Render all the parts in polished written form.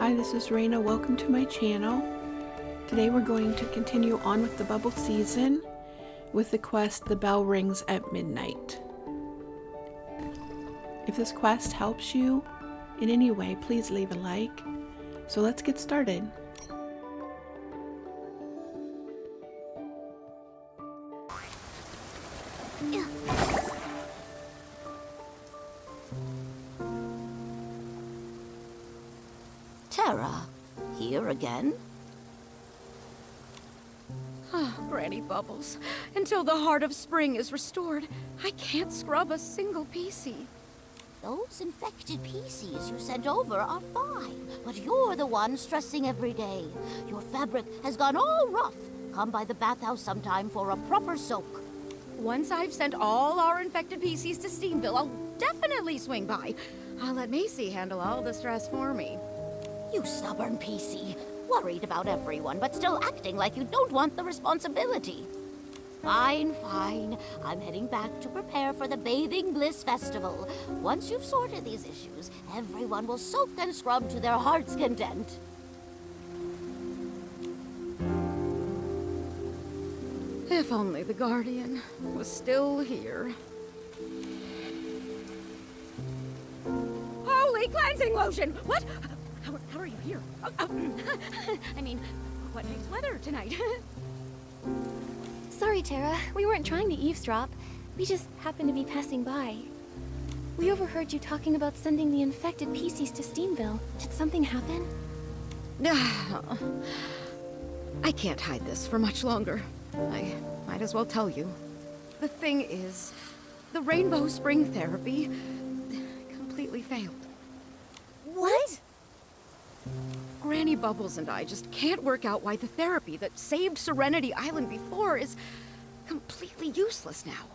Hi, this is Raina. Welcome to my channel. Today we're going to continue on with the bubble season with the quest The Bell Rings at Midnight. If this quest helps you in any way, please leave a like. So let's get started. Terra, here again? Granny Bubbles, until the heart of spring is restored, I can't scrub a single Piecey. Those infected pieces you sent over are fine, but you're the one stressing every day. Your fabric has gone all rough. Come by the bathhouse sometime for a proper soak. Once I've sent all our infected Pieces to Steamville, I'll definitely swing by. I'll let Macy handle all the stress for me. You stubborn piecey. Worried about everyone, but still acting like you don't want the responsibility. Fine, fine. I'm heading back to prepare for the Bathing Bliss Festival. Once you've sorted these issues, everyone will soak and scrub to their heart's content. If only the Guardian was still here. Holy cleansing lotion! What? How are you here? I mean, what makes weather tonight? Sorry, Terra. We weren't trying to eavesdrop. We just happened to be passing by. We overheard you talking about sending the infected Pieces to Steamville. Did something happen? I can't hide this for much longer. I might as well tell you. The thing is, the Rainbow Spring therapy completely failed. What? Granny Bubbles and I just can't work out why the therapy that saved Serenity Island before is completely useless now.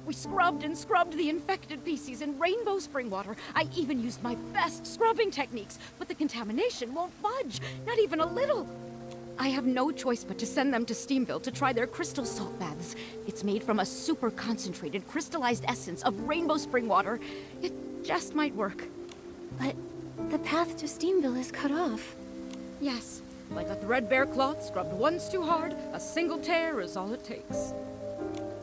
We scrubbed and scrubbed the infected Pieces in Rainbow Spring water. I even used my best scrubbing techniques, but the contamination won't budge, not even a little. I have no choice but to send them to Steamville to try their crystal salt baths. It's made from a super concentrated crystallized essence of Rainbow Spring water. It just might work. But the path to Steamville is cut off. Yes, like a threadbare cloth scrubbed once too hard, a single tear is all it takes.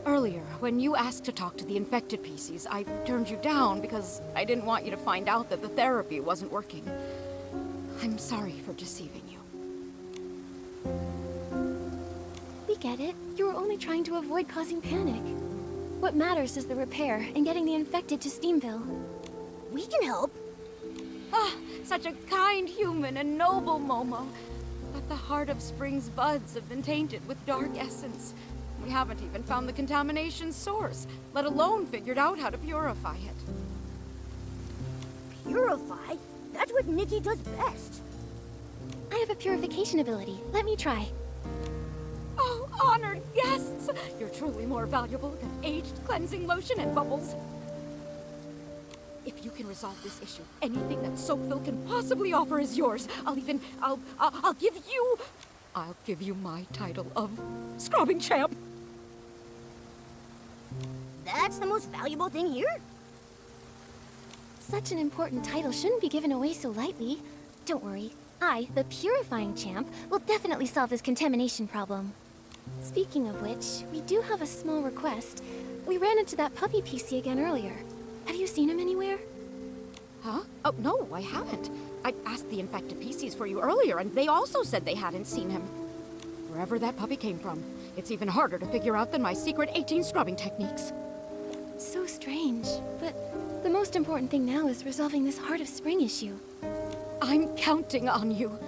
Earlier, when you asked to talk to the infected Pieces, I turned you down because I didn't want you to find out that the therapy wasn't working. I'm sorry for deceiving you. We get it. You were only trying to avoid causing panic. What matters is the repair and getting the infected to Steamville. We can help. Such a kind human and noble Momo. But the heart of spring's buds have been tainted with dark essence. We haven't even found the contamination source, let alone figured out how to purify it. Purify? That's what Nikki does best. I have a purification ability. Let me try. Oh, honored guests! You're truly more valuable than aged cleansing lotion and bubbles. If you can resolve this issue, anything that Soakville can possibly offer is yours. I'll give you my title of scrubbing champ. That's the most valuable thing here? Such an important title shouldn't be given away so lightly. Don't worry. I, the purifying champ, will definitely solve this contamination problem. Speaking of which, we do have a small request. We ran into that puppy Piecey again earlier. Have you seen him anywhere? Huh? Oh, no, I haven't. I asked the infected Pieces for you earlier, and they also said they hadn't seen him. Wherever that puppy came from, it's even harder to figure out than my secret 18 scrubbing techniques. So strange, but the most important thing now is resolving this Heart of Spring issue. I'm counting on you.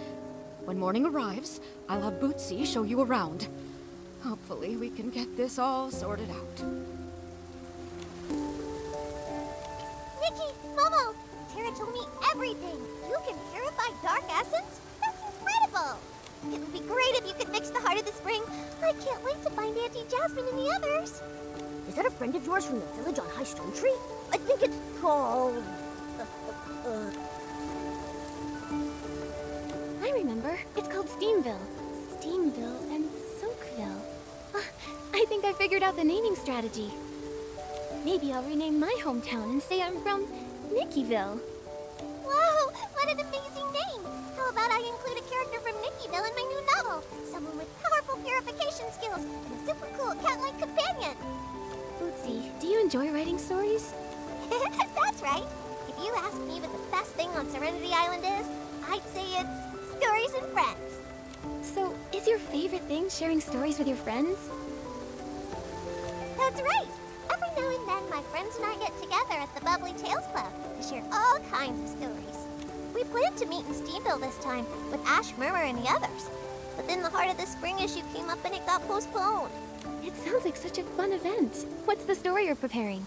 When morning arrives, I'll have Bootsie show you around. Hopefully, we can get this all sorted out. Nikki, Momo, Terra told me everything. You can purify dark essence? That's incredible. It would be great if you could fix the heart of the spring. I can't wait to find Auntie Jasmine and the others. Is that a friend of yours from the village on High Stone Tree? I think it's called... I remember. It's called Steamville. Steamville and Soakville. I think I figured out the naming strategy. Maybe I'll rename my hometown and say I'm from Nickyville. Wow, what an amazing name. How purification skills and a super cool cat-like companion. Bootsie, do you enjoy writing stories? That's right. If you ask me what the best thing on Serenity Island is, I'd say it's stories and friends. So, is your favorite thing sharing stories with your friends? That's right. Every now and then, my friends and I get together at the Bubbly Tales Club to share all kinds of stories. We planned to meet in Steamville this time with Ash, Murmur, and the others. But then the Heart of the Spring issue came up and it got postponed. It sounds like such a fun event. What's the story you're preparing?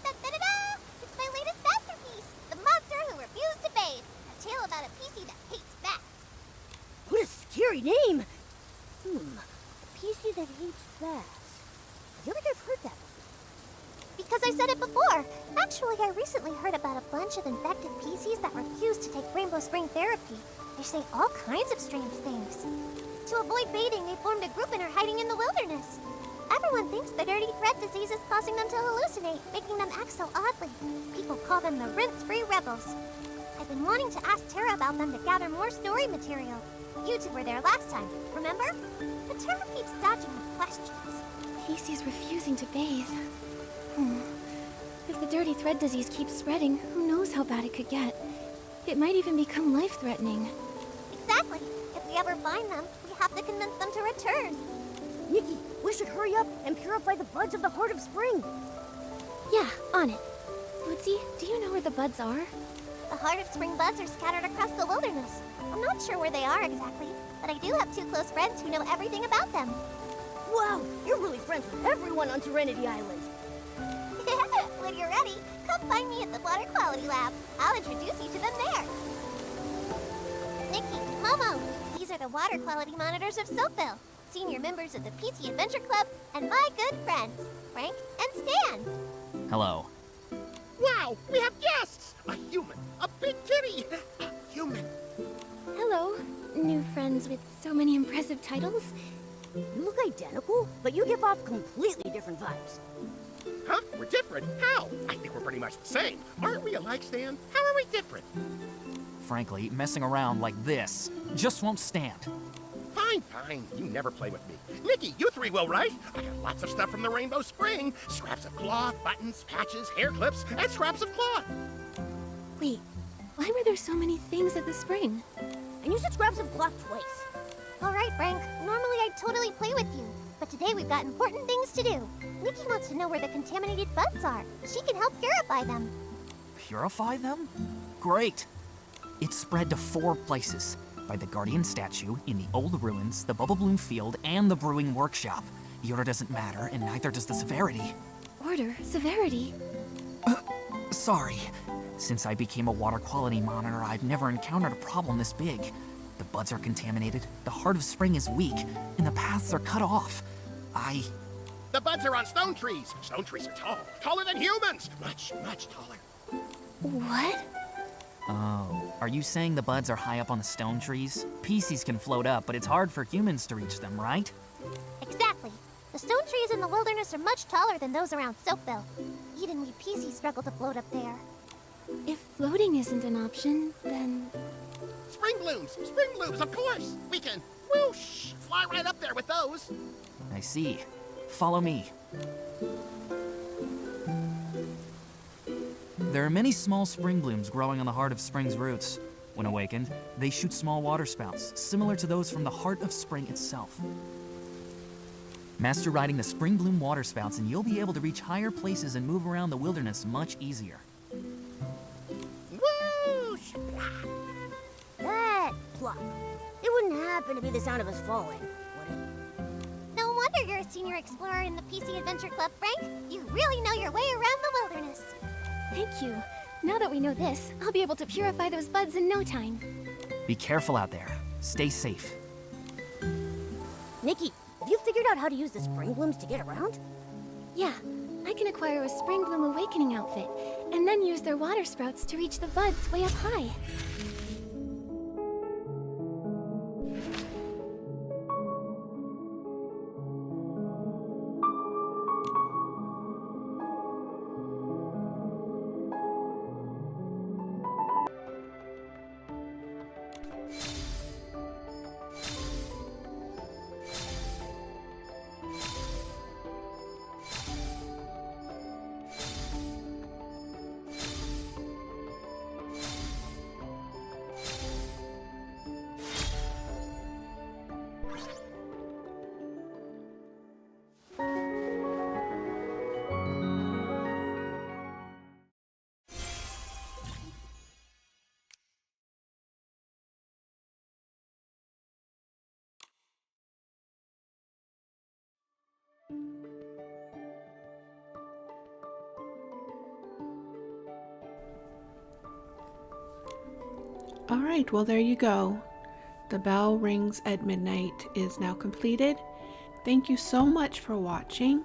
Da-da-da-da! It's my latest masterpiece, The Monster Who Refused to Bathe. A tale about a Piecey that hates baths. What a scary name! A Piecey that hates baths. I feel like I've heard that before. Because I said it before. Actually, I recently heard about a bunch of infected Pieces that refuse to take Rainbow Spring therapy. They say all kinds of strange things. To avoid bathing, they formed a group and are hiding in the wilderness. Everyone thinks the dirty thread disease is causing them to hallucinate, making them act so oddly. People call them the rinse-free rebels. I've been wanting to ask Tara about them to gather more story material. You two were there last time, remember? But Tara keeps dodging the questions. Piecey's refusing to bathe. If the dirty thread disease keeps spreading, who knows how bad it could get. It might even become life-threatening. Exactly. If we ever find them, we have to convince them to return. Nikki, we should hurry up and purify the buds of the Heart of Spring. Yeah, on it. Bootsie, do you know where the buds are? The Heart of Spring buds are scattered across the wilderness. I'm not sure where they are exactly, but I do have two close friends who know everything about them. Wow, you're really friends with everyone on Serenity Island. When you're ready, come find me at the Water Quality Lab. I'll introduce you to them there. Nikki, Momo, these are the water quality monitors of Soapville, senior members of the Piecey Adventure Club, and my good friends, Frank and Stan. Hello. Wow, we have guests! A human, a big kitty, a human. Hello, new friends with so many impressive titles. You look identical, but you give off completely different vibes. Huh? We're different? How? I think we're pretty much the same. Aren't we alike, Stan? How are we different? Frankly, messing around like this just won't stand. Fine, fine. You never play with me. Nikki, you three will, right? I got lots of stuff from the Rainbow Spring. Scraps of cloth, buttons, patches, hair clips, and scraps of cloth. Wait, why were there so many things at the spring? And you said scraps of cloth twice. All right, Frank. Normally I'd totally play with you, but today we've got important things to do. Nikki wants to know where the contaminated buds are. She can help purify them. Purify them? Great. It's spread to 4 places. By the Guardian statue, in the old ruins, the Bubble Bloom field, and the brewing workshop. The order doesn't matter, and neither does the severity. Order? Severity? Sorry. Since I became a water quality monitor, I've never encountered a problem this big. The buds are contaminated, the Heart of Spring is weak, and the paths are cut off. The buds are on stone trees. Stone trees are tall. Taller than humans. Much, much taller. What? Oh, are you saying the buds are high up on the stone trees? Pieces can float up, but it's hard for humans to reach them, right? Exactly. The stone trees in the wilderness are much taller than those around Soapville. Even we Piecey struggle to float up there. If floating isn't an option, then... Springblooms, of course. We can, whoosh, fly right up there with those. I see. Follow me. There are many small spring blooms growing on the Heart of Spring's roots. When awakened, they shoot small water spouts, similar to those from the Heart of Spring itself. Master riding the Springbloom water spouts and you'll be able to reach higher places and move around the wilderness much easier. Whoosh! That plop. It wouldn't happen to be the sound of us falling, would it? No wonder you're a senior explorer in the Piecey Adventure Club, Frank. You really know your way around the wilderness. Thank you. Now that we know this, I'll be able to purify those buds in no time. Be careful out there. Stay safe. Nikki, have you figured out how to use the Springblooms to get around? Yeah, I can acquire a Springbloom Awakening outfit, and then use their water sprouts to reach the buds way up high. Alright, well there you go. The Bell Rings at Midnight is now completed. Thank you so much for watching.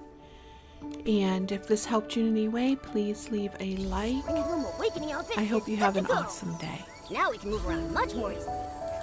And if this helped you in any way, please leave a like. Springbloom awakening outfit I hope is you good have to an go. awesome day. Now we can move around much more easily.